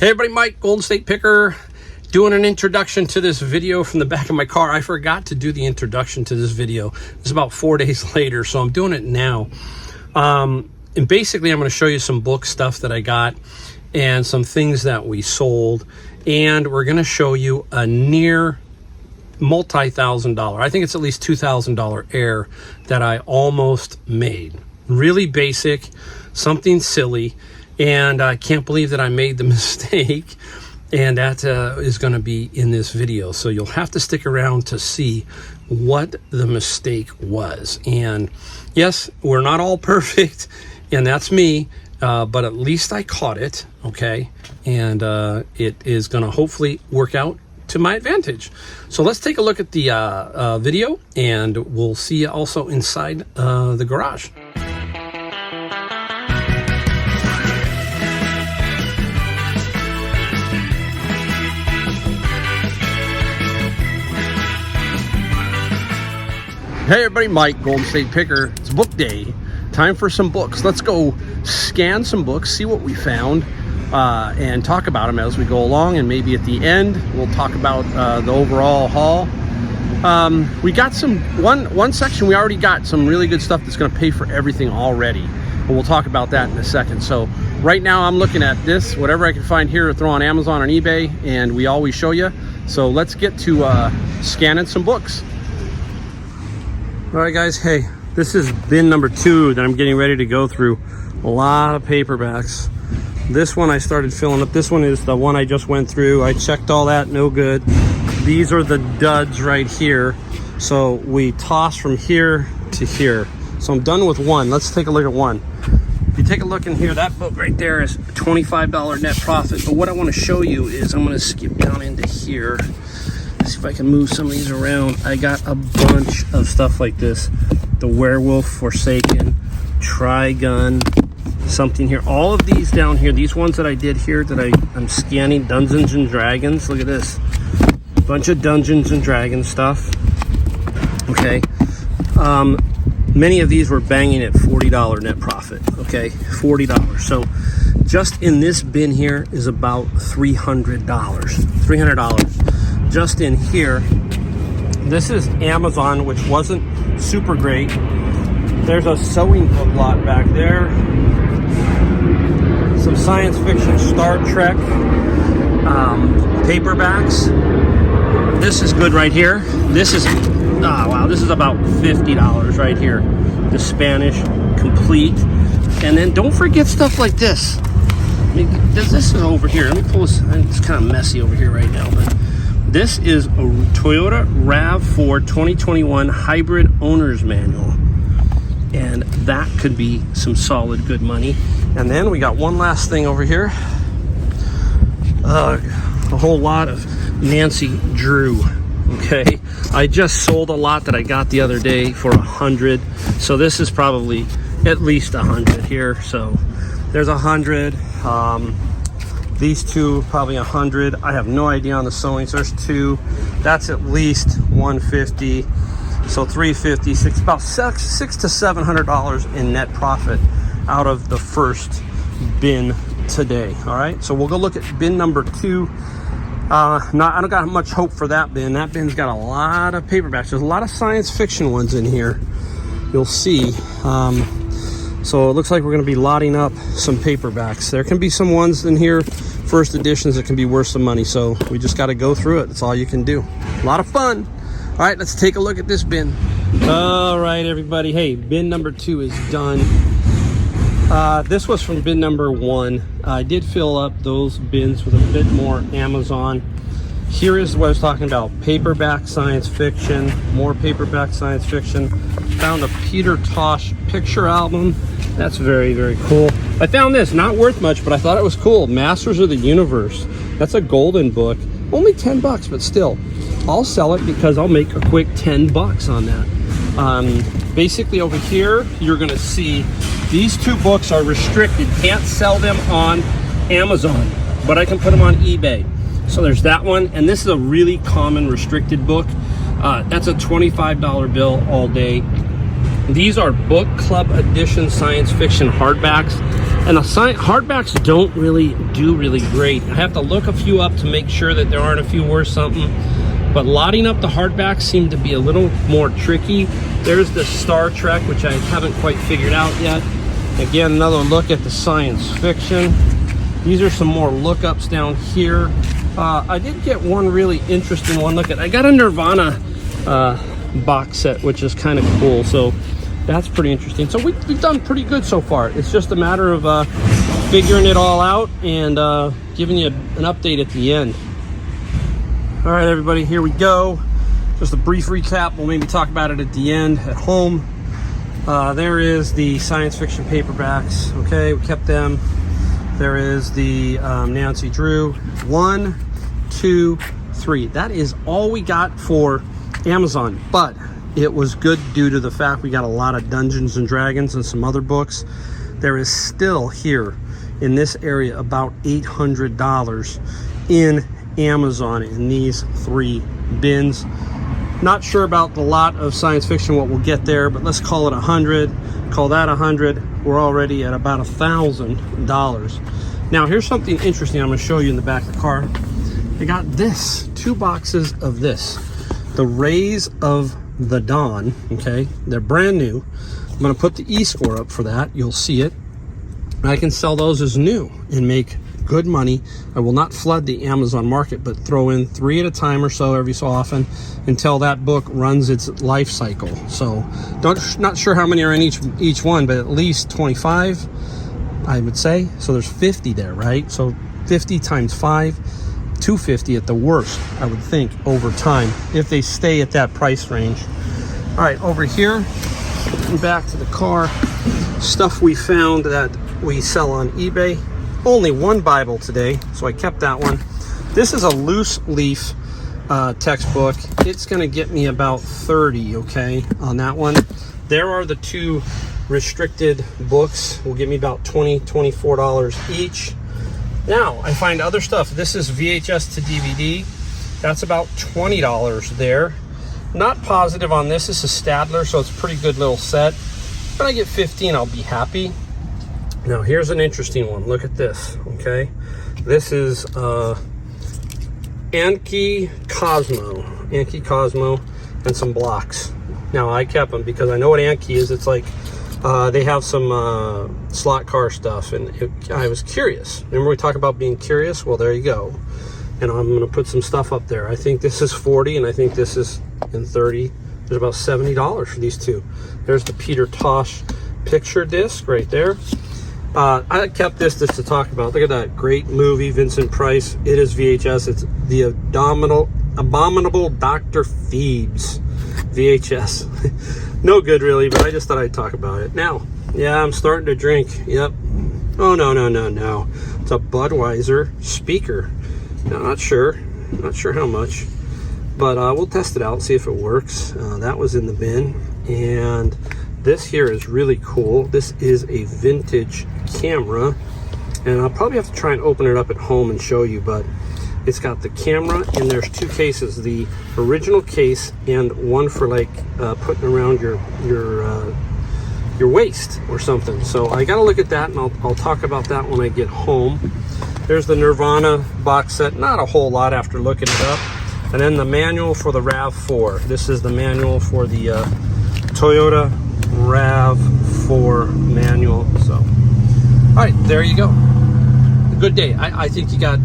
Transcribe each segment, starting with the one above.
Hey everybody, Mike, Golden State Picker, doing an introduction to this video from the back of my car. I forgot to do the introduction to this video. It's about 4 days later, so I'm doing it now. And basically, I'm going to show you some book stuff that I got and some things that we sold. And we're going to show you a near multi-$1,000, I think it's at least $2,000 error that I almost made. Really basic, something silly. And I can't believe that I made the mistake, and that is going to be in this video. So you'll have to stick around to see what the mistake was. And yes, we're not all perfect, and that's me, but at least I caught it, okay? And it is going to hopefully work out to my advantage. So let's take a look at the video, and we'll see you also inside the garage. Hey everybody, Mike, Golden State Picker. It's book day. Time for some books. Let's go scan some books, see what we found, and talk about them as we go along. And maybe at the end, we'll talk about the overall haul. We got one section, we already got some really good stuff that's going to pay for everything already. And we'll talk about that in a second. So right now I'm looking at this, whatever I can find here to throw on Amazon or eBay, and we always show you. So let's get to scanning some books. All right, guys, hey, this is bin number 2 that I'm getting ready to go through. A lot of paperbacks. This one I started filling up. This one is the one I just went through. I checked all that, no good. These are the duds right here. So we toss from here to here. So I'm done with one. Let's take a look at one. If you take a look in here, that book right there is $25 net profit. But what I want to show you is I'm going to skip down into here. See if I can move some of these around. I got a bunch of stuff like this. The Werewolf, Forsaken, Trigun, something here. All of these down here, these ones that I did here that I'm scanning, Dungeons and Dragons. Look at this. A bunch of Dungeons and Dragons stuff. Okay. Many of these were banging at $40 net profit. Okay, $40. So just in this bin here is about $300. $300. Just in here, this is Amazon, which wasn't super great. There's a sewing book lot back there. Some science fiction Star Trek paperbacks. This is good right here. This is, oh wow, this is about $50 right here. The Spanish complete. And then don't forget stuff like this. I mean, this is over here. Let me pull this, it's kind of messy over here right now, but this is a Toyota RAV4 2021 Hybrid Owner's Manual. And that could be some solid good money. And then we got one last thing over here. A whole lot of Nancy Drew. Okay, I just sold a lot that I got the other day for $100. So this is probably at least $100 here. So there's $100. These two probably $100. I have no idea on the sewing. So there's 2. That's at least $150. So $350. About $600 to $700 in net profit out of the first bin today. All right. So we'll go look at bin number 2. I don't got much hope for that bin. That bin's got a lot of paperbacks. There's a lot of science fiction ones in here. You'll see. So it looks like we're going to be lotting up some paperbacks. There can be some ones in here, first editions, that can be worth some money. So we just got to go through it. That's all you can do. A lot of fun. All right, let's take a look at this bin. All right, everybody. Hey, bin number 2 is done. This was from bin number 1. I did fill up those bins with a bit more Amazon. Here is what I was talking about. Paperback science fiction. More paperback science fiction. Found a Peter Tosh picture album. That's very, very cool. I found this, not worth much, but I thought it was cool. Masters of the Universe. That's a golden book. Only $10, but still. I'll sell it because I'll make a quick $10 on that. Basically over here, you're gonna see these 2 books are restricted. Can't sell them on Amazon, but I can put them on eBay. So there's that one, and this is a really common restricted book. That's a $25 bill all day. These are book club edition science fiction hardbacks, and the hardbacks don't really do really great. I have to look a few up to make sure that there aren't a few worth something, but lotting up the hardbacks seem to be a little more tricky. There's the Star Trek, which I haven't quite figured out yet. Again, another look at the science fiction. These are some more lookups down here. I did get one really interesting one. Look at, I got a Nirvana box set, which is kind of cool. So that's pretty interesting. So we've done pretty good so far. It's just a matter of figuring it all out and giving you an update at the end. All right, everybody, here we go. Just a brief recap. We'll maybe talk about it at the end at home. There is the science fiction paperbacks. Okay, we kept them. There is the Nancy Drew. 1, 2, 3. That is all we got for Amazon, but it was good due to the fact we got a lot of Dungeons and Dragons and some other books. There is still here in this area about $800 in Amazon in these 3 bins. Not sure about the lot of science fiction, what we'll get there, but let's call it 100. Call that 100. We're already at about $1,000. Now, here's something interesting I'm going to show you in the back of the car. I got this, 2 boxes of this. The Rays of the Dawn, okay? They're brand new. I'm going to put the e-score up for that. You'll see it. I can sell those as new and make good money. I will not flood the Amazon market, but throw in 3 at a time or so every so often until that book runs its life cycle. So not sure how many are in each one, but at least 25, I would say. So there's 50 there, right? So 50 times 5, 250 at the worst, I would think, over time, if they stay at that price range. All right, over here, back to the car, stuff we found that we sell on eBay. Only 1 Bible today, so I kept that one. This is a loose leaf textbook. It's gonna get me about 30, okay, on that one. There are the 2 restricted books, will give me about $20, $24 each. Now, I find other stuff. This is VHS to DVD. That's about $20 there. Not positive on this. This is Stadler, so it's a pretty good little set. If I get 15, I'll be happy. Now, here's an interesting one. Look at this, okay? This is Anki Cosmo, and some blocks. Now, I kept them because I know what Anki is. It's like they have some slot car stuff, and I was curious. Remember we talked about being curious? Well, there you go. And I'm going to put some stuff up there. I think this is 40, and I think this is in 30. There's about $70 for these 2. There's the Peter Tosh picture disc right there. I kept this just to talk about. Look at that great movie, Vincent Price. It is VHS. It's the Abominable Dr. Phoebes VHS. No good really, but I just thought I'd talk about it. Now, yeah, I'm starting to drink. Yep. Oh, no. It's a Budweiser speaker. Now, not sure how much, but we'll test it out, see if it works. That was in the bin. And this here is really cool. This is a vintage camera, and I'll probably have to try and open it up at home and show you, but it's got the camera, and there's 2 cases, the original case and one for like putting around your waist or something. So I gotta look at that, and I'll talk about that when I get home. There's the Nirvana box set, not a whole lot after looking it up. And then the manual for the RAV4. This is the manual for the Toyota RAV4 manual. So, all right, there you go. A good day. I think you got,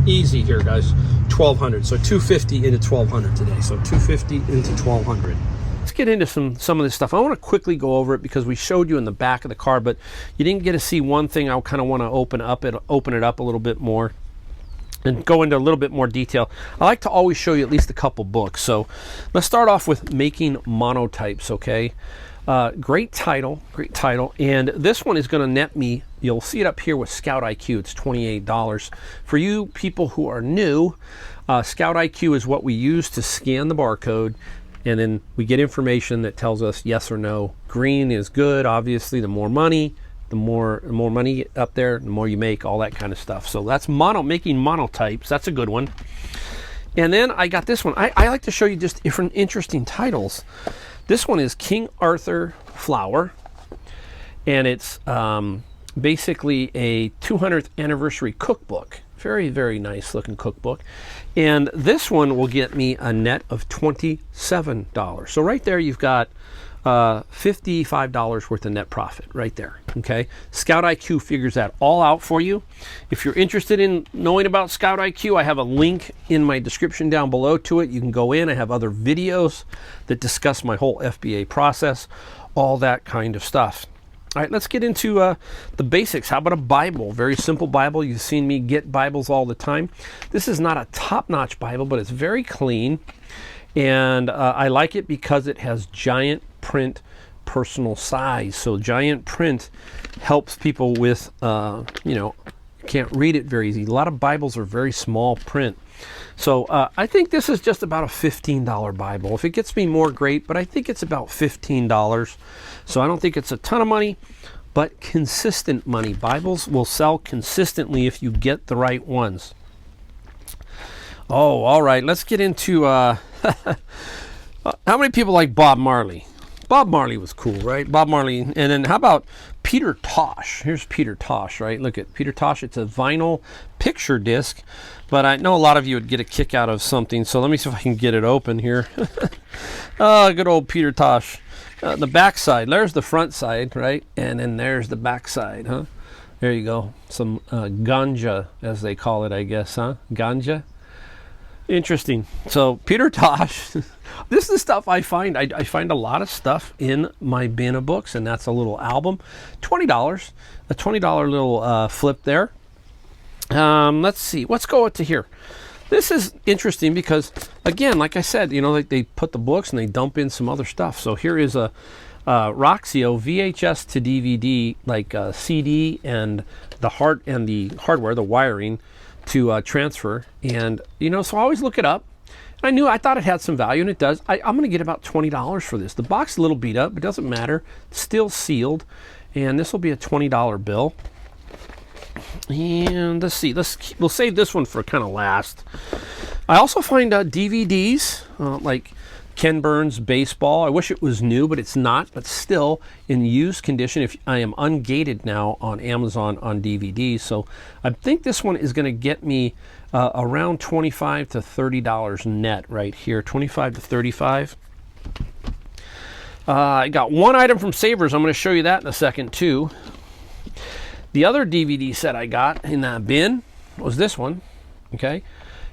easy here, guys. 1,200. So 250 into 1,200 today. So 250 into 1,200. Let's get into some of this stuff. I want to quickly go over it because we showed you in the back of the car, but you didn't get to see one thing. I kind of want to open it up a little bit more and go into a little bit more detail. I like to always show you at least a couple books. So let's start off with Making Monotypes, okay? Great title. And this one is going to net me, you'll see it up here with Scout IQ. It's $28. For you people who are new, Scout IQ is what we use to scan the barcode, and then we get information that tells us yes or no. Green is good, obviously. The more money, the more money up there, the more you make, all that kind of stuff. So that's Making Monotypes. That's a good one. And then I got this one. I like to show you just different interesting titles This one is King Arthur Flower, and it's basically a 200th anniversary cookbook. Very, very nice looking cookbook. And this one will get me a net of $27. So right there you've got $55 worth of net profit right there. Okay, Scout IQ figures that all out for you. If you're interested in knowing about Scout IQ, I have a link in my description down below to it. You can go in. I have other videos that discuss my whole FBA process, all that kind of stuff. All right, let's get into the basics. How about a Bible? Very simple Bible. You've seen me get Bibles all the time. This is not a top-notch Bible, but it's very clean. And I like it because it has giant print personal size. So giant print helps people with, you know, can't read it very easy. A lot of Bibles are very small print. So I think this is just about a $15 Bible. If it gets me more, great, but I think it's about $15. So I don't think it's a ton of money, but consistent money. Bibles will sell consistently if you get the right ones. Oh, all right, let's get into how many people like Bob Marley? Bob Marley was cool, right? Bob Marley. And then how about Peter Tosh? Here's Peter Tosh, right? Look at Peter Tosh. It's a vinyl picture disc, but I know a lot of you would get a kick out of something, so let me see if I can get it open here. Oh, good old Peter Tosh. The back side. There's the front side, right? And then there's the back side, huh? There you go. Some ganja, as they call it, I guess, huh? Ganja. Interesting. So Peter Tosh, this is the stuff I find. I find a lot of stuff in my bin of books, and that's a little album. $20, a $20 little flip there. Let's see. Let's go to here. This is interesting because, again, like I said, you know, like they put the books and they dump in some other stuff. So here is a Roxio VHS to DVD, like CD and the hardware, the wiring, to transfer. And you know, so I always look it up. I thought it had some value, and it does. I'm going to get about $20 for this. The box is a little beat up, but it doesn't matter. It's still sealed, and this will be a $20 bill. And let's see. We'll save this one for kind of last. I also find DVDs like Ken Burns' Baseball. I wish it was new, but it's not. But still in used condition. If I am ungated now on Amazon on DVD, so I think this one is going to get me around $25 to $30 net right here. 25 to 35. I got one item from Savers. I'm going to show you that in a second too. The other DVD set I got in that bin was this one, okay?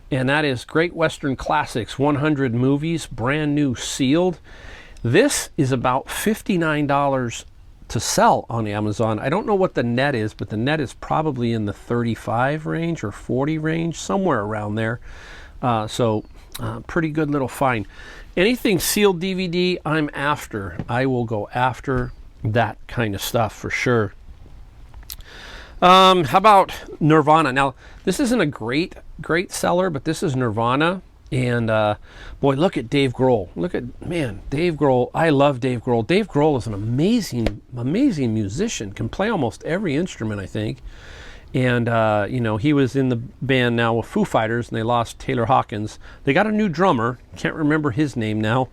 And that is Great Western Classics, 100 movies, brand new, sealed. This is about $59 to sell on Amazon. I don't know what the net is, but the net is probably in the 35 range or 40 range, somewhere around there. Pretty good little find. Anything sealed DVD, I'm after. I will go after that kind of stuff for sure. How about Nirvana? Now, this isn't a great seller, but this is Nirvana. And boy, look at Dave Grohl. Man, Dave Grohl. I love Dave Grohl. Dave Grohl is an amazing musician. Can play almost every instrument, I think. And you know, he was in the band now with Foo Fighters, and they lost Taylor Hawkins. They got a new drummer. Can't remember his name now,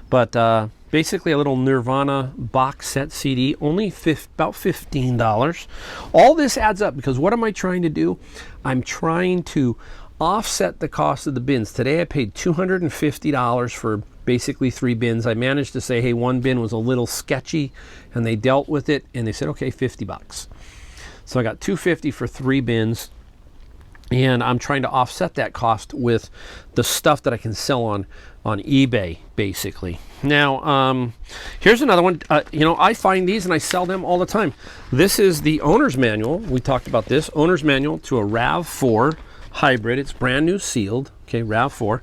but basically a little Nirvana box set CD, only about $15. All this adds up because what am I trying to do? I'm trying to offset the cost of the bins. Today I paid $250 for basically 3 bins. I managed to say, hey, one bin was a little sketchy, and they dealt with it, and they said, okay, $50. So I got $250 for 3 bins, and I'm trying to offset that cost with the stuff that I can sell on eBay, basically. Now, here's another one. You know, I find these and I sell them all the time. This is the owner's manual. We talked about this. Owner's manual to a RAV4 hybrid. It's brand new, sealed. Okay, RAV4.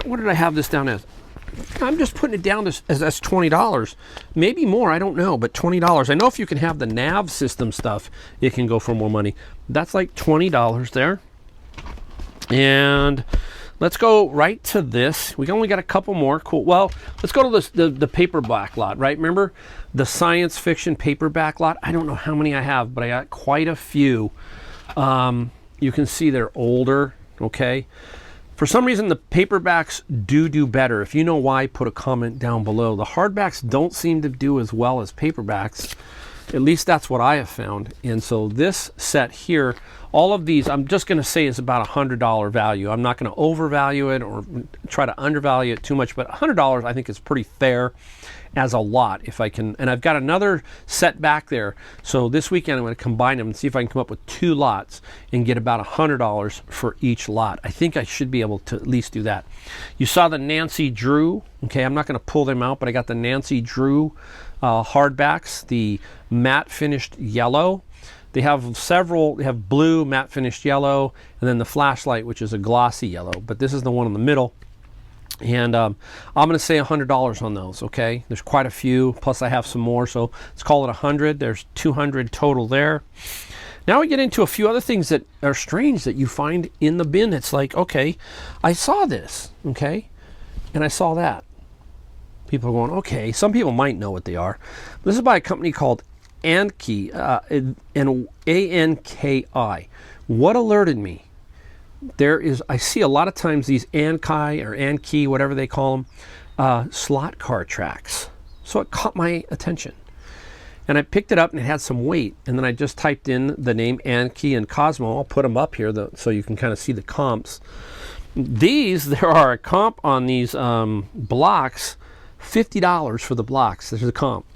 What did I have this down as? I'm just putting it down as $20. Maybe more, I don't know, but $20. I know if you can have the nav system stuff, it can go for more money. That's like $20 there. And let's go right to this. We only got a couple more. Cool. Well, let's go to the paperback lot, right? Remember the science fiction paperback lot? I don't know how many I have, but I got quite a few. You can see they're older, okay? For some reason, the paperbacks do better. If you know why, put a comment down below. The hardbacks don't seem to do as well as paperbacks. At least that's what I have found. And so this set here, all of these, I'm just going to say is about $100 value. I'm not going to overvalue it or try to undervalue it too much, but $100 I think is pretty fair as a lot if I can. And I've got another set back there. So this weekend I'm going to combine them and see if I can come up with 2 lots and get about $100 for each lot. I think I should be able to at least do that. You saw the Nancy Drew. Okay, I'm not going to pull them out, but I got the Nancy Drew hardbacks, the matte finished yellow. They have several. They have blue, matte finished yellow, and then the flashlight, which is a glossy yellow. But this is the one in the middle. And I'm going to say $100 on those, okay? There's quite a few, plus I have some more, so let's call it 100. There's 200 total there. Now we get into a few other things that are strange that you find in the bin. It's like, okay, I saw this, okay? And I saw that. People are going, okay. Some people might know what they are. This is by a company called Anki, A-N-K-I. What alerted me? I see a lot of times these Anki or Anki, whatever they call them, slot car tracks. So it caught my attention. And I picked it up and it had some weight. And then I just typed in the name Anki and Cosmo. I'll put them up here so you can kind of see the comps. There are a comp on these blocks, $50 for the blocks. There's a comp.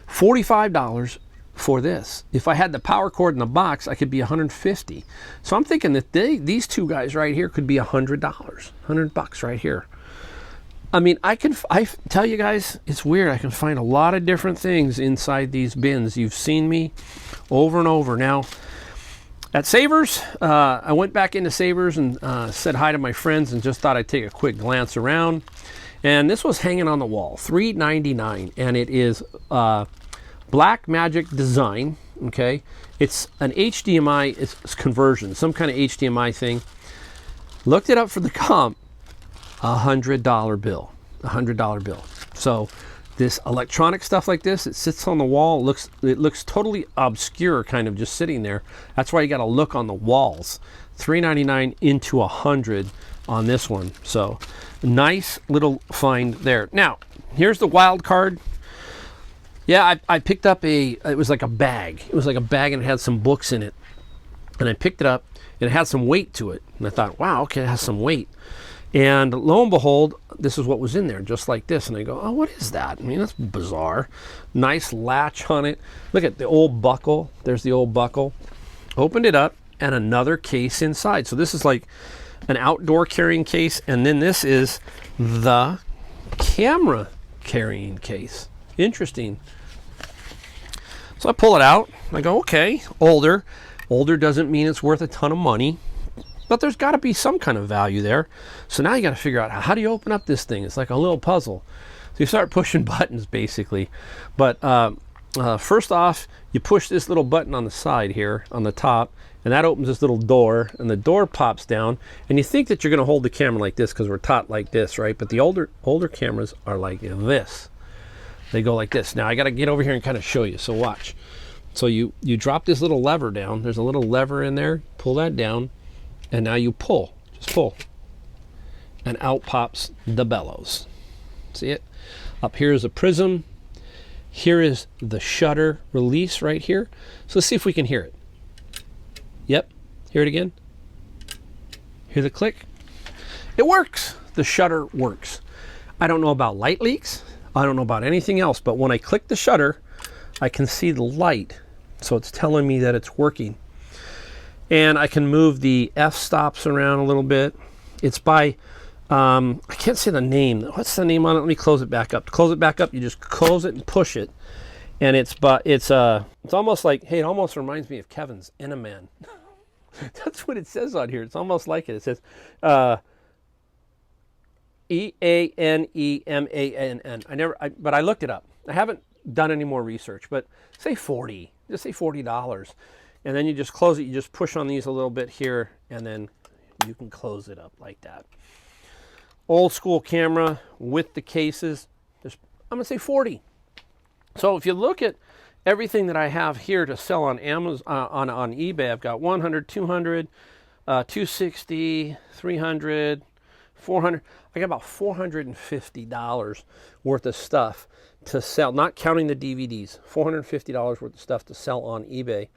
$45 for this. If I had the power cord in the box, I could be $150. So I'm thinking that these two guys right here could be $100, $100 right here. I mean, I tell you guys, it's weird. I can find a lot of different things inside these bins. You've seen me over and over. Now, at Savers, I went back into Savers and said hi to my friends and just thought I'd take a quick glance around. And this was hanging on the wall, $3.99, and it is Black Magic Design, okay? It's an HDMI it's conversion, some kind of HDMI thing. Looked it up for the comp, $100 bill, $100 bill. So this electronic stuff like this, it sits on the wall, it looks totally obscure, kind of just sitting there. That's why you got to look on the walls. $3.99 into $100 on this one. So nice little find there. Now, here's the wild card. Yeah, I picked up it was like a bag. It was like a bag and it had some books in it. And I picked it up and it had some weight to it. And I thought, wow, okay, it has some weight. And lo and behold, this is what was in there, just like this. And I go, oh, what is that? I mean, that's bizarre. Nice latch on it. Look at the old buckle. There's the old buckle. Opened it up and another case inside. So this is like an outdoor carrying case. And then this is the camera carrying case. Interesting. So I pull it out. I go, okay, older. Older doesn't mean it's worth a ton of money, but there's got to be some kind of value there. So now you got to figure out how do you open up this thing? It's like a little puzzle. So you start pushing buttons basically. But first off, you push this little button on the side here, on the top, and that opens this little door, and the door pops down. And you think that you're going to hold the camera like this because we're taught like this, right? But the older cameras are like this. They go like this. Now I got to get over here and kind of show you. So watch. So you drop this little lever down. There's a little lever in there. Pull that down, and now you pull. Just pull, and out pops the bellows. See it? Up here is a prism. Here is the shutter release right here. So let's see if we can hear it. Yep. Hear it again. Hear the click? It works. The shutter works. I don't know about light leaks. I don't know about anything else, but when I click the shutter, I can see the light. So it's telling me that it's working. And I can move the f-stops around a little bit. It's by, I can't say the name. What's the name on it? Let me close it back up. To close it back up, you just close it and push it. And it's almost like, hey, it almost reminds me of Kevin's Enaman. That's what it says on here. It's almost like it. It says, E-A-N-E-M-A-N-N. But I looked it up. I haven't done any more research, but say 40. Just say $40. And then you just close it. You just push on these a little bit here, and then you can close it up like that. Old school camera with the cases. I'm going to say 40. So if you look at everything that I have here to sell on Amazon, on eBay, I've got 100, 200, 260, 300, 400. I got about $450 worth of stuff to sell, not counting the DVDs. $450 worth of stuff to sell on eBay,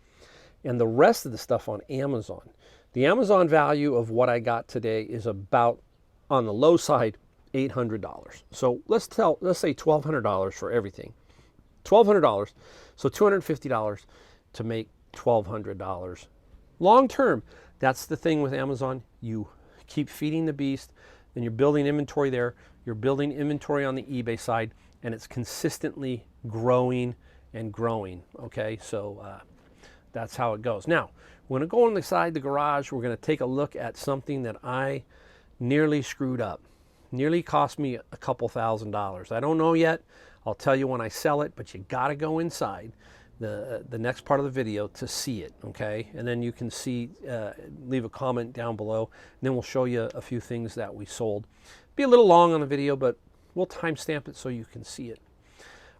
and the rest of the stuff on Amazon. The Amazon value of what I got today is about, on the low side, $800. So let's say $1,200 for everything. $1,200. So $250 to make $1,200. Long term, that's the thing with Amazon. You keep feeding the beast, and you're building inventory there. You're building inventory on the eBay side, and it's consistently growing and growing. Okay, so that's how it goes. Now, we're going to go inside the garage. We're going to take a look at something that I nearly screwed up. Nearly cost me a couple $1,000s. I don't know yet. I'll tell you when I sell it, but you got to go inside the next part of the video to see it, okay? And then you can see, leave a comment down below, and then we'll show you a few things that we sold. Be a little long on the video, but we'll timestamp it so you can see it.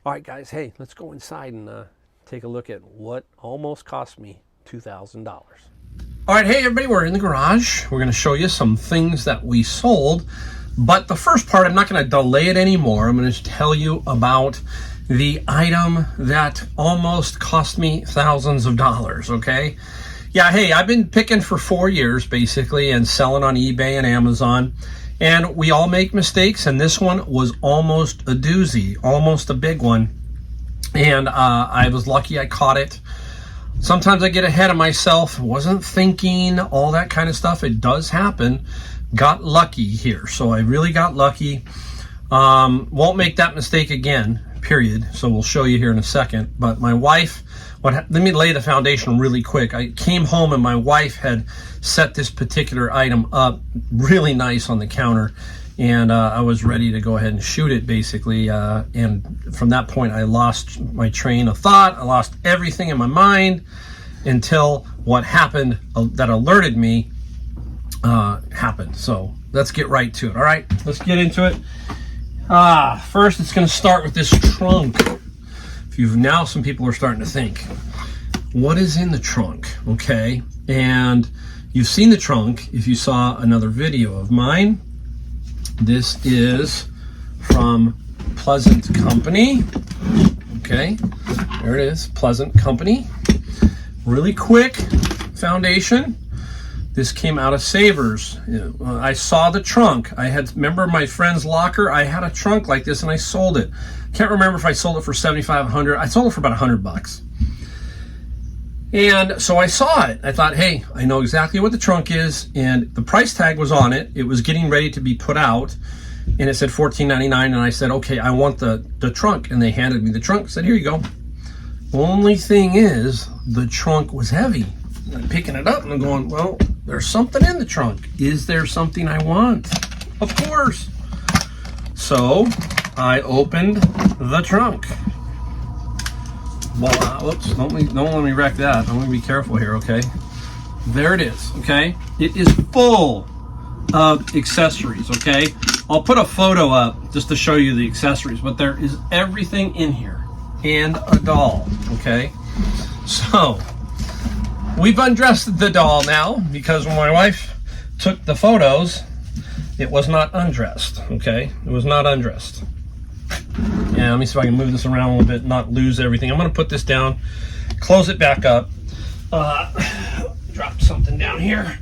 All right, guys, hey, let's go inside and take a look at what almost cost me $2,000. All right, hey, everybody, we're in the garage. We're going to show you some things that we sold. But the first part, I'm not going to delay it anymore. I'm going to tell you about the item that almost cost me thousands of dollars, okay? Yeah, hey, I've been picking for 4 years, basically, and selling on eBay and Amazon. And we all make mistakes, and this one was almost a doozy, almost a big one. And I was lucky I caught it. Sometimes I get ahead of myself, wasn't thinking, all that kind of stuff. It does happen. Got lucky here, so I really got lucky. Won't make that mistake again, period. So we'll show you here in a second. But my wife, let me lay the foundation really quick. I came home and my wife had set this particular item up really nice on the counter, and I was ready to go ahead and shoot it, basically. And from that point, I lost my train of thought. I lost everything in my mind until what happened that alerted me happened. So let's get right to it. All right, let's get into it. First, it's going to start with this trunk. Now some people are starting to think, what is in the trunk? Okay, and you've seen the trunk if you saw another video of mine. This is from Pleasant Company. Okay, there it is, Pleasant Company. Really quick foundation. This came out of Savers. I saw the trunk. Remember my friend's locker? I had a trunk like this and I sold it. Can't remember if I sold it for $7,500. I sold it for about $100. And so I saw it. I thought, hey, I know exactly what the trunk is, and the price tag was on it. It was getting ready to be put out, and it said $14.99. And I said, okay, I want the trunk. And they handed me the trunk. I said, here you go. Only thing is, the trunk was heavy. I'm picking it up and I'm going, well, there's something in the trunk. Is there something I want? Of course. So I opened the trunk. Voila. Whoops, don't let me wreck that. I'm gonna be careful here, okay? There it is, okay? It is full of accessories, okay? I'll put a photo up just to show you the accessories, but there is everything in here and a doll, okay? So we've undressed the doll now because when my wife took the photos, it was not undressed, okay? It was not undressed. Yeah, let me see if I can move this around a little bit, not lose everything. I'm gonna put this down, close it back up, drop something down here.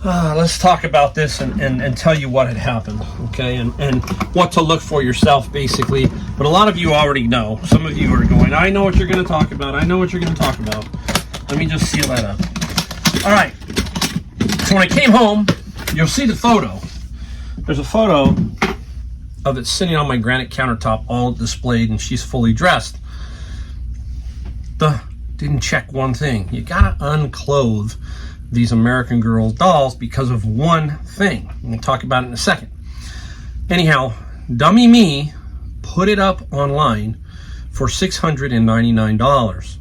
Let's talk about this and tell you what had happened, okay? And what to look for yourself, basically. But a lot of you already know. Some of you are going, I know what you're gonna talk about. I know what you're gonna talk about. Let me just seal that up. All right, so when I came home, you'll see the photo. There's a photo of it sitting on my granite countertop, all displayed, and she's fully dressed. Didn't check one thing. You gotta unclothe these American Girl dolls because of one thing. We'll talk about it in a second. Anyhow, dummy me put it up online for $699.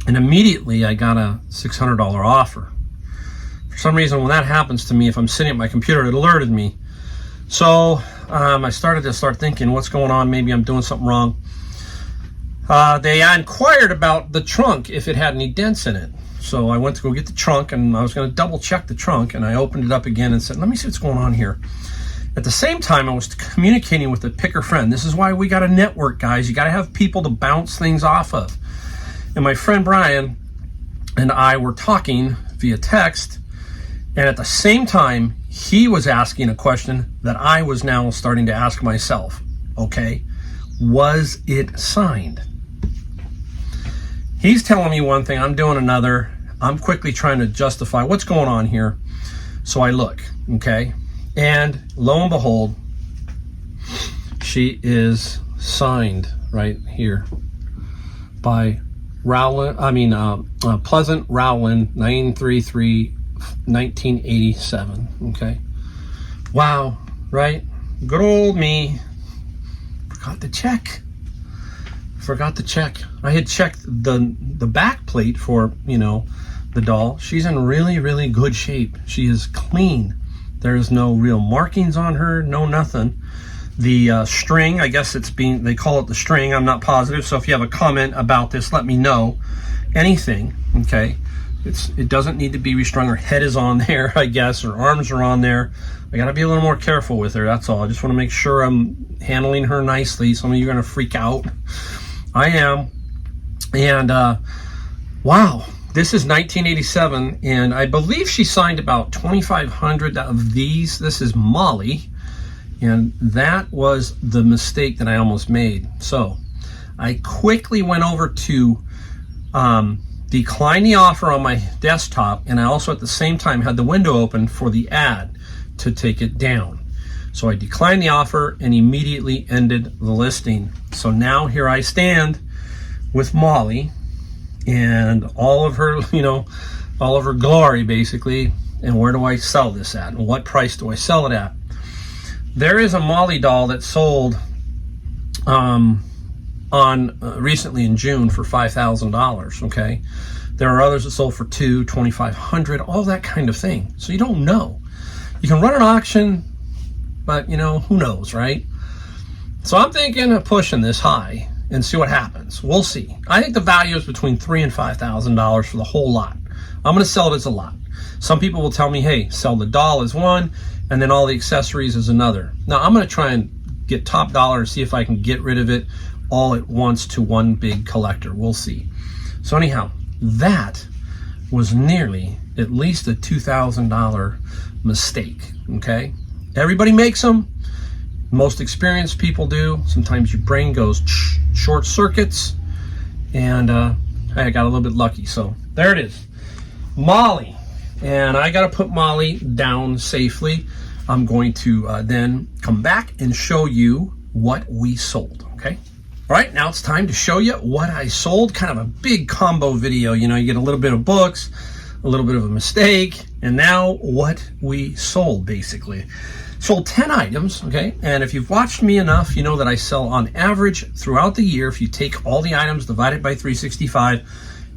And immediately I got a $600 offer. For some reason, when that happens to me, if I'm sitting at my computer, it alerted me. So I started to thinking, what's going on? Maybe I'm doing something wrong. They inquired about the trunk, if it had any dents in it. So I went to go get the trunk, and I was going to double check the trunk, and I opened it up again and said, let me see what's going on here. At the same time, I was communicating with a picker friend. This is why we got a network, guys. You got to have people to bounce things off of. And my friend Brian and I were talking via text, and at the same time, he was asking a question that I was now starting to ask myself. Okay, was it signed? He's telling me one thing, I'm doing another. I'm quickly trying to justify what's going on here. So I look, okay? And lo and behold, she is signed right here by Pleasant Rowland, 933, 1987, okay? Wow, right? Good old me. Forgot to check. I had checked the back plate for, the doll. She's in really, really good shape. She is clean. There's no real markings on her, no nothing. The string, I guess they call it the string. I'm not positive. So if you have a comment about this, let me know. Anything, okay? It doesn't need to be restrung. Her head is on there, I guess. Her arms are on there. I got to be a little more careful with her. That's all. I just want to make sure I'm handling her nicely. Some of you are going to freak out. I am. And wow, this is 1987, and I believe she signed about 2,500 of these. This is Molly, and that was the mistake that I almost made. So I quickly went over to decline the offer on my desktop, and I also at the same time had the window open for the ad to take it down. So I declined the offer and immediately ended the listing. So now here I stand with Molly and all of her, all of her glory basically. And where do I sell this at? And what price do I sell it at? There is a Molly doll that sold recently in June for $5,000, okay? There are others that sold for $2,500, all that kind of thing. So you don't know. You can run an auction, but who knows, right? So I'm thinking of pushing this high and see what happens. We'll see. I think the value is between $3,000 and $5,000 for the whole lot. I'm going to sell it as a lot. Some people will tell me, hey, sell the doll as one, and then all the accessories as another. Now I'm going to try and get top dollar and see if I can get rid of it all at once to one big collector. We'll see. So anyhow, that was nearly at least a $2,000 mistake, okay? Everybody makes them. Most experienced people do. Sometimes your brain goes short circuits, and I got a little bit lucky. So there it is, Molly, and I got to put Molly down safely. I'm going to then come back and show you what we sold, okay? All right, now it's time to show you what I sold. Kind of a big combo video. You get a little bit of books, a little bit of a mistake, and now what we sold, basically. Sold 10 items, okay? And if you've watched me enough, you know that I sell on average throughout the year, if you take all the items divided by 365,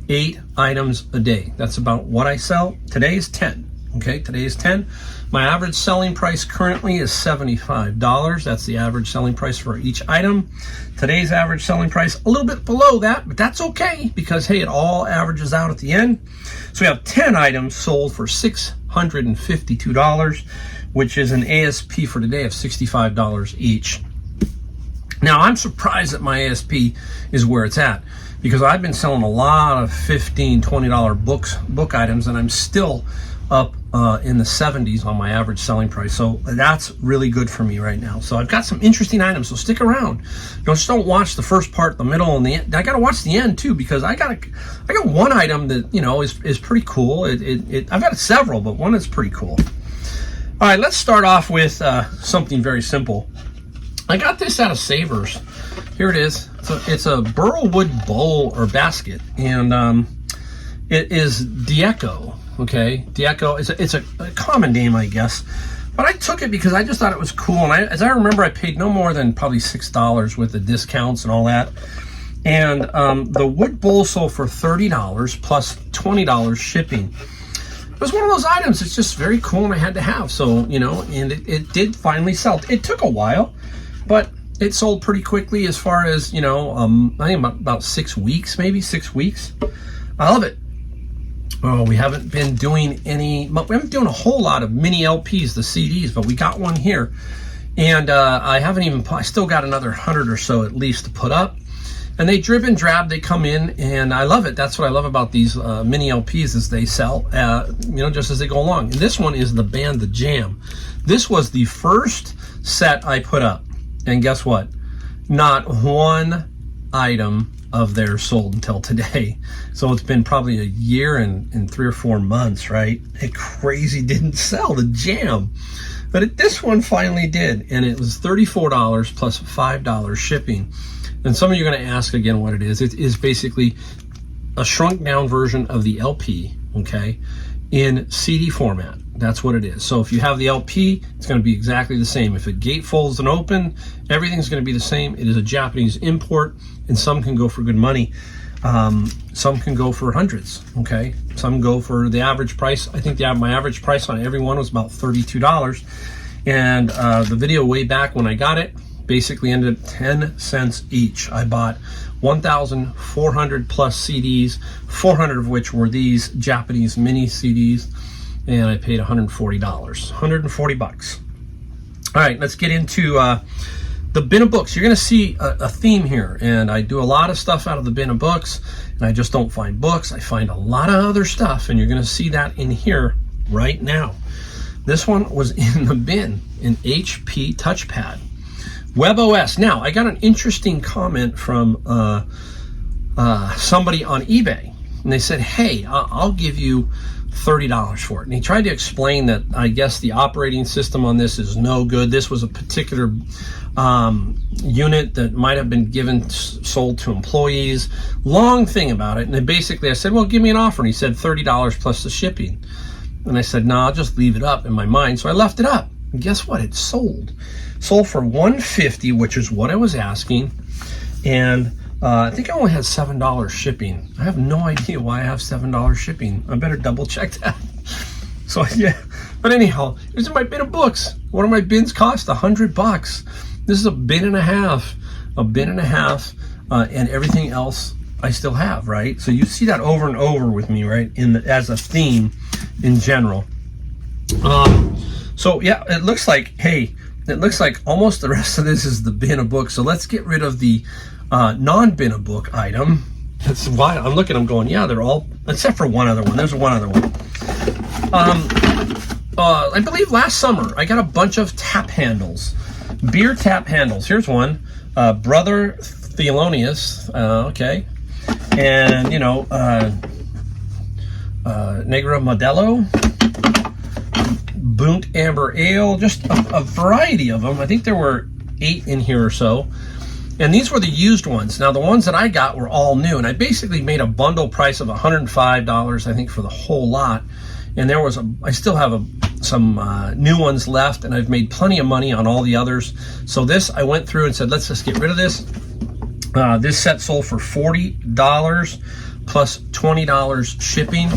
8 items a day. That's about what I sell. Today is 10, okay? Today is 10. My average selling price currently is $75. That's the average selling price for each item. Today's average selling price, a little bit below that, but that's okay because, hey, it all averages out at the end. So we have 10 items sold for $652, which is an ASP for today of $65 each. Now, I'm surprised that my ASP is where it's at because I've been selling a lot of $15, $20 book items, and I'm still up in the 70s on my average selling price. So that's really good for me right now. So I've got some interesting items, so stick around. Just don't watch the first part, the middle, and the end. I got to watch the end too because I got one item that is pretty cool. I've got several, but one that's pretty cool. All right, let's start off with something very simple. I got this out of Savers. Here it is. It's a burlwood bowl or basket, and it is Deco. Okay, Deco. It's a common name, I guess, but I took it because I just thought it was cool. And as I remember, I paid no more than probably $6 with the discounts and all that. And the wood bowl sold for $30 plus $20 shipping. It was one of those items. It's just very cool, and I had to have. So and it did finally sell. It took a while, but it sold pretty quickly. As far as I think about 6 weeks, maybe 6 weeks. I love it. Oh, we haven't been doing a whole lot of mini LPs, the CDs, but we got one here. And I still got another 100 or so at least to put up. And they drib and drab, they come in, and I love it. That's what I love about these mini LPs, is they sell, just as they go along. And this one is the band The Jam. This was the first set I put up. And guess what? Not one item of theirs sold until today. So it's been probably a year and 3 or 4 months, right? It crazy didn't sell, The Jam. But this one finally did, and it was $34 plus $5 shipping. And some of you are going to ask again what it is. It is basically a shrunk down version of the LP, okay, in CD format. That's what it is. So if you have the LP, it's going to be exactly the same. If it gatefolds and open, everything's going to be the same. It is a Japanese import, and some can go for good money. Some can go for hundreds, okay? Some go for the average price. I think my average price on every one was about $32. And the video way back when I got it basically ended up 10 cents each. I bought 1,400 plus CDs, 400 of which were these Japanese mini CDs, and I paid $140, 140 bucks. All right, let's get into the bin of books. You're gonna see a theme here, and I do a lot of stuff out of the bin of books, and I just don't find books. I find a lot of other stuff, and you're gonna see that in here right now. This one was in the bin, an HP touchpad. WebOS. Now, I got an interesting comment from somebody on eBay, and they said, hey, I'll give you $30 for it. And he tried to explain that I guess the operating system on this is no good. This was a particular unit that might have been sold to employees. Long thing about it. And then basically I said, well, give me an offer. And he said $30 plus the shipping. And I said, no, I'll just leave it up in my mind. So I left it up. And guess what? It sold. Sold for $150, which is what I was asking. And I think I only had $7 shipping. I have no idea why I have $7 shipping. I better double check that. So yeah, but anyhow, here's my bin of books. One of my bins cost $100. This is a bin and a half, and everything else I still have, right? So you see that over and over with me, right? As a theme in general. So yeah, it looks like, it looks like almost the rest of this is the bin of books. So let's get rid of the non-bin of book item. That's why I'm looking, I'm going, yeah, they're all, except for one other one. There's one other one. I believe last summer, I got a bunch of tap handles, beer tap handles. Here's one, Brother Thelonious, okay. And, Negra Modelo, Boont Amber Ale, just a variety of them. I think there were 8 in here or so. And these were the used ones. Now, the ones that I got were all new, and I basically made a bundle price of $105, I think, for the whole lot. And I still have some new ones left, and I've made plenty of money on all the others. So this, I went through and said, let's just get rid of this. This set sold for $40 plus $20 shipping.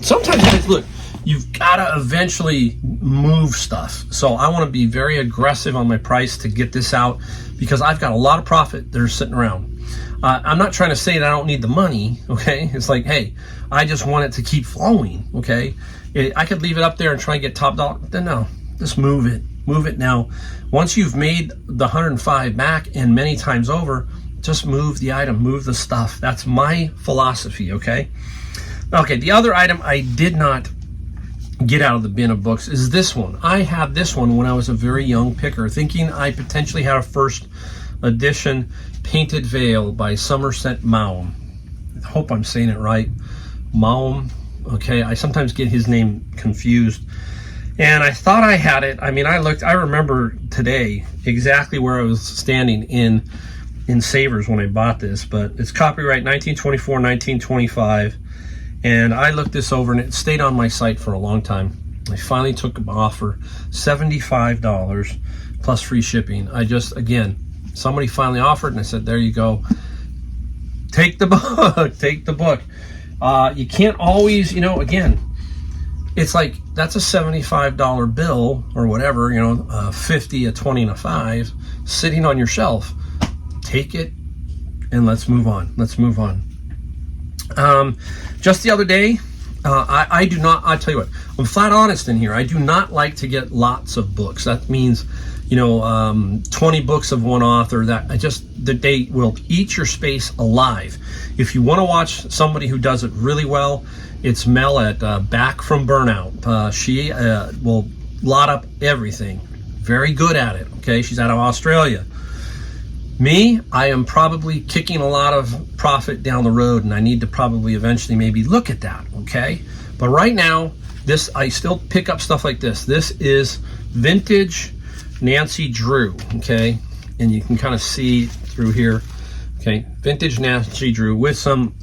Sometimes, guys, look, you've got to eventually move stuff. So I want to be very aggressive on my price to get this out, because I've got a lot of profit that are sitting around. I'm not trying to say that I don't need the money, okay? It's like, hey, I just want it to keep flowing, okay? I could leave it up there and try and get top dollar, then no, just move it. Move it now. Once you've made the 105 back, and many times over, just move the item, move the stuff. That's my philosophy, okay? Okay, the other item I did not get out of the bin of books is this one. I had this one when I was a very young picker, thinking I potentially had a first edition Painted Veil by Somerset Maugham. I hope I'm saying it right. Maugham, okay? I sometimes get his name confused. And I thought I had it. I mean, I remember today exactly where I was standing in Savers when I bought this, but it's copyright 1924, 1925. And I looked this over, and it stayed on my site for a long time. I finally took an offer, $75 plus free shipping. Again, somebody finally offered, and I said, there you go. Take the book, take the book. You can't always, again, it's like, that's a $75 bill or whatever, 50, a 20, and a 5 sitting on your shelf. Take it and let's move on. Let's move on. Just the other day, I do not, I'll tell you what, I'm flat honest in here. I do not like to get lots of books. That means, 20 books of one author. That they will eat your space alive. If you want to watch somebody who does it really well, it's Mel at Back from Burnout. She will lot up everything. Very good at it. Okay, she's out of Australia. Me, I am probably kicking a lot of profit down the road, and I need to probably eventually maybe look at that, okay? But right now, I still pick up stuff like this. This is vintage Nancy Drew, okay? And you can kind of see through here, okay? Vintage Nancy Drew with some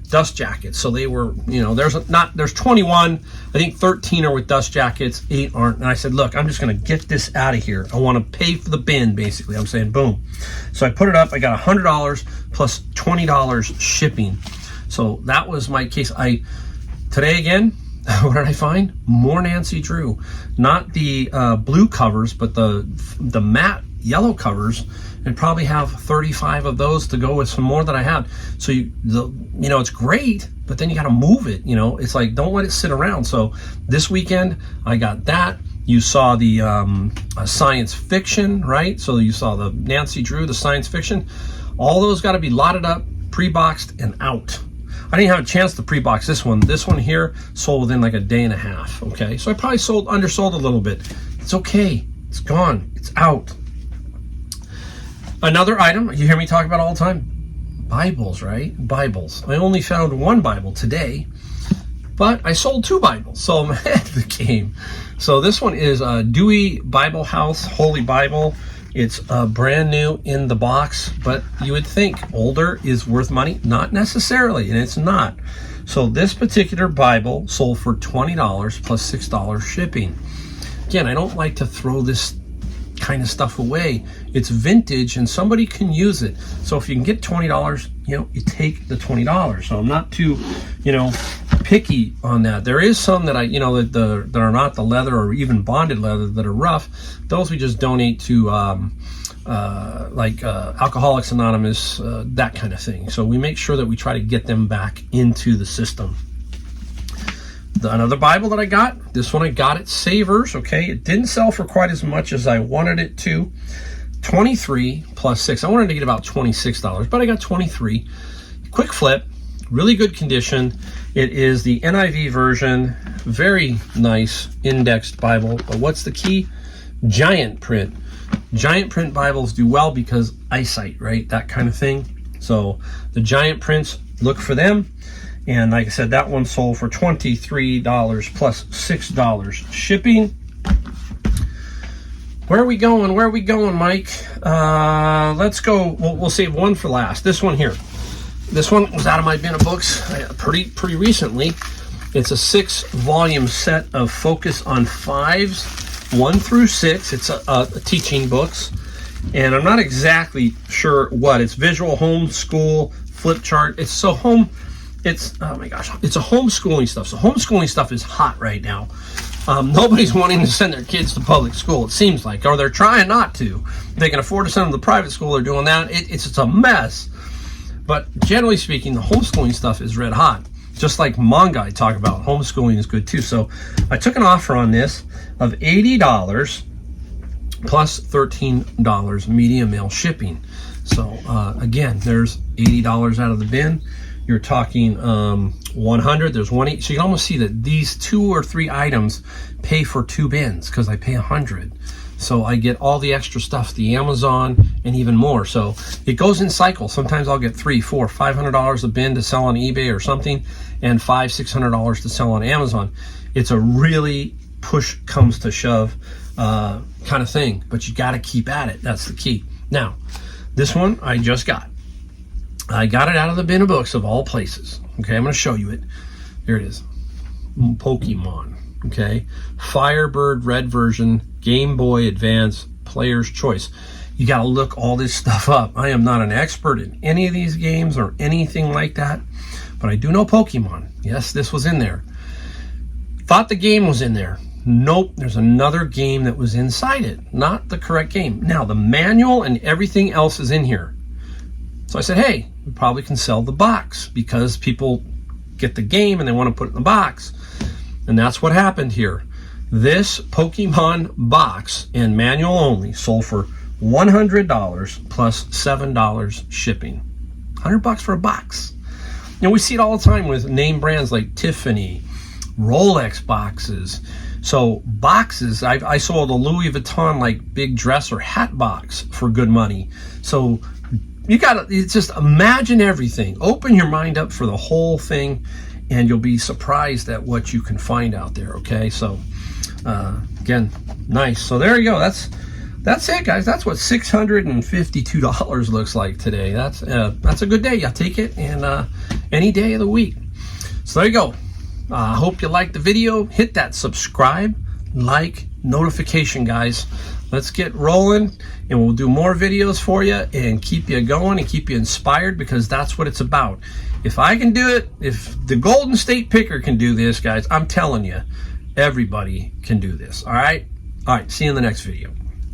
dust jackets. So they were, there's 21, I think 13 are with dust jackets, 8 aren't. And I said, look, I'm just gonna get this out of here. I wanna pay for the bin, basically. I'm saying, boom. So I put it up, I got $100 plus $20 shipping. So that was my case. Today again, what did I find? More Nancy Drew. Not the blue covers, but the matte yellow covers, and probably have 35 of those to go with some more that I have. So it's great, but then you got to move it. It's like, don't let it sit around. So this weekend I got that. You saw the science fiction, right? So you saw the Nancy Drew, the science fiction. All those got to be lotted up, pre-boxed, and out. I didn't have a chance to pre-box this one. This one here sold within like a day and a half. Okay, so I probably undersold a little bit. It's okay. It's gone. It's out. Another item you hear me talk about all the time, Bibles, right? Bibles. I only found one Bible today, but I sold 2 Bibles, so I'm ahead of the game. So this one is Dewey Bible House Holy Bible. It's brand new in the box, but you would think older is worth money. Not necessarily, and it's not. So this particular Bible sold for $20 plus $6 shipping. Again, I don't like to throw this kind of stuff away. It's vintage and somebody can use it. So if you can get $20, you take the $20. So I'm not too, picky on that. There is some that that are not the leather or even bonded leather that are rough. Those we just donate to Alcoholics Anonymous, that kind of thing. So we make sure that we try to get them back into the system. Another Bible that I got, this one I got at Savers, okay? It didn't sell for quite as much as I wanted it to. 23 plus 6. I wanted to get about $26, but I got 23. Quick flip, really good condition. It is the NIV version, very nice indexed Bible. But what's the key? Giant print. Giant print Bibles do well because eyesight, right? That kind of thing. So the giant prints, look for them. And like I said, that one sold for $23 plus $6 shipping. Where are we going, Mike? Let's go. We'll save one for last. This one here. This one was out of my bin of books pretty recently. It's a 6-volume set of Focus on 5s, 1 through 6. It's a teaching books. And I'm not exactly sure what. It's visual homeschool, flip chart. It's oh my gosh, it's a homeschooling stuff. So homeschooling stuff is hot right now. Nobody's wanting to send their kids to public school, it seems like, or they're trying not to. If they can afford to send them to private school, they're doing that. It's a mess. But generally speaking, the homeschooling stuff is red hot. Just like manga I talk about, homeschooling is good too. So I took an offer on this of $80 plus $13 media mail shipping. So again, there's $80 out of the bin. You're talking 100. There's 180. So you can almost see that these 2 or 3 items pay for 2 bins because I pay 100. So I get all the extra stuff, the Amazon, and even more. So it goes in cycles. Sometimes I'll get $300, $400, $500 a bin to sell on eBay or something, and $500, $600 to sell on Amazon. It's a really push comes to shove kind of thing, but you got to keep at it. That's the key. Now, this one I just got. I got it out of the bin of books of all places. Okay, I'm going to show you it. Here it is. Pokemon. Okay, Firebird Red version, Game Boy Advance, Player's Choice. You got to look all this stuff up. I am not an expert in any of these games or anything like that, but I do know Pokemon. Yes, this was in there. Thought the game was in there. Nope, there's another game that was inside it. Not the correct game. Now, the manual and everything else is in here. So I said, hey, we probably can sell the box because people get the game and they want to put it in the box. And that's what happened here. This Pokemon box and manual only sold for $100 plus $7 shipping. $100 for a box. You know, we see it all the time with name brands like Tiffany, Rolex boxes. So boxes, I saw the Louis Vuitton like big dress or hat box for good money. So you gotta just imagine everything. Open your mind up for the whole thing, and you'll be surprised at what you can find out there. Okay, so again, nice. So there you go. That's it, guys. That's what $652 looks like today. That's a good day. I'll take it, and any day of the week. So there you go. I hope you liked the video. Hit that subscribe, like, notification, guys. Let's get rolling, and we'll do more videos for you and keep you going and keep you inspired, because that's what it's about. If I can do it, if the Golden State Picker can do this, guys, I'm telling you, everybody can do this. All right? All right, see you in the next video.